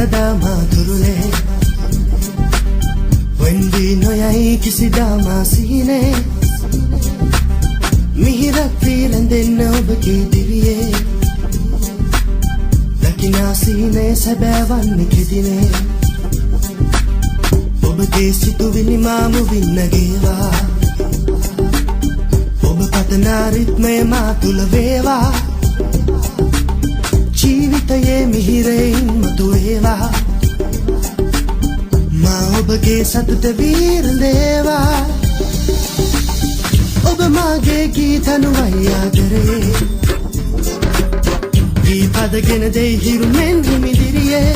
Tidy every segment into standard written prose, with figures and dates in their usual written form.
සදා මාතුරුලේ වෙන්වී නොයයි කිසිදා මාසීනේ මිහිරක් වී රැඳෙන්න ඔබගේ දිවියේ දකිනා සීනේ සැබෑවන්නේ කෙදිනේ ඔබගේ සිතුවිලි මාමු වින්නගේවා ඔබ පතනා රිත්මය මා තුල වේවා ජීවිතයේ මිහිරෙන් මතුවේවා මා ඔබගේ සතුට වීරඳේවා ඔබ මාගේ ගීතනුවයි ආදරේ ගීපදගෙන දෙයි හිරුමෙන් හිමිදිරියේ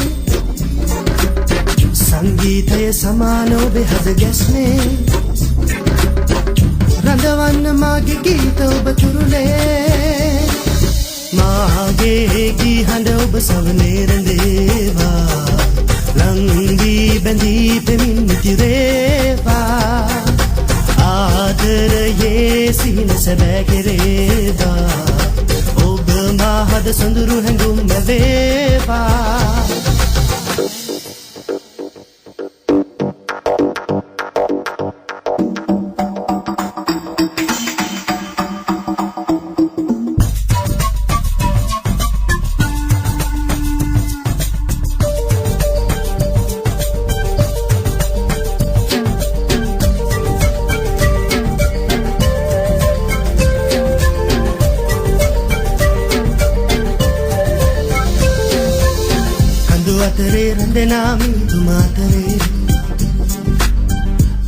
සංගීතය සමාන ඔබේ හද ගැස්නේ රඳවන්න මාගේ ගීත ඔබ තුරුලේ මාගේ ගී හඬ ඔබ සවනේ රැඳේවා ලංවී බැඳී පෙමින් නිතිරේවා ආදරයේ සිහින සැබෑ කෙරේවා ඔබ මා හද සොඳුරු හැඟුම් මැවේවා අතරේ රැඳෙනා මිදුම අතරේ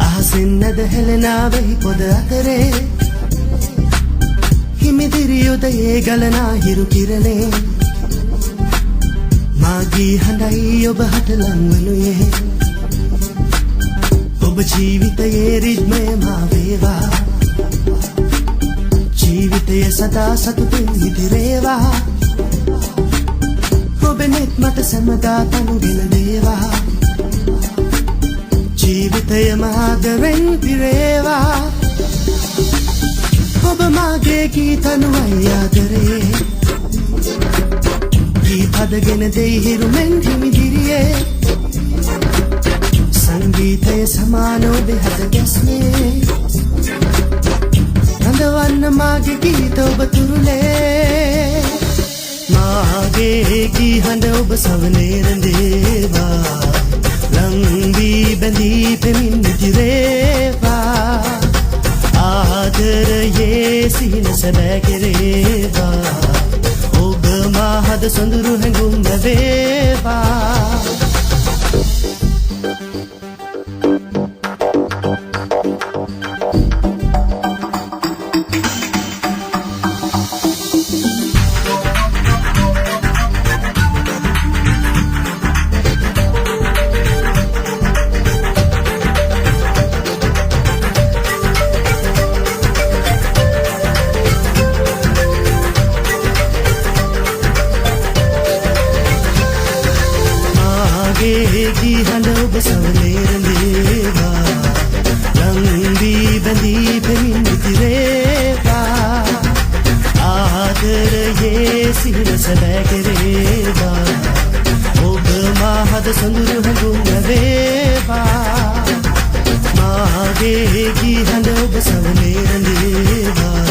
අහසින් නැද හෙළනා වෙයි පොද අතරේ හිමිදිරි උදයේ ගලනා හිරු කිරණේ මාගේ හඬයි ඔබ හට ලංවනුයේ ඔබ ජීවිතයේ රිද්මය මා වේවා ජීවිතය සදා සතුටින් ඉදිරේවා ඔබෙනෙත් මට සැමදා තනුගෙන දේවා ජීවිතය මහාදරෙන් පිරේවා ඔබ මාගේ ගීතනුවයි ආදරේ ගීපදගෙන දෙයි හිරුමෙන් හිමිදිරියේ සංගීතය සමාන ඔබේ හද ගැස්නේ රඳවන්න මාගේ ගීත ඔබ තුරුලේ මාගේ ගී හඬ ඔබ සවනේ රැඳේවා ලංවී බැඳී පෙමින් නිතිරේවා ආදරයේ සිහින සැබෑ කෙරේවා ඔබ මා හද සොඳුරු හැඟුම් මැවේවා ගී හඬ ඔබ සවනේ රැඳේවා ලංවී බැඳී පෙමින් නිතිරේවා ආදරයේ සිහින සැබෑ කෙරේවා ඔබ මා හද සොඳුරු හැඟුම් ලැබේවා මාගේ ගී හඬ ඔබ සවනේ රැඳේවා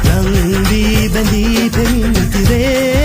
ලංවී බැඳී පෙමින් නිතිරේවා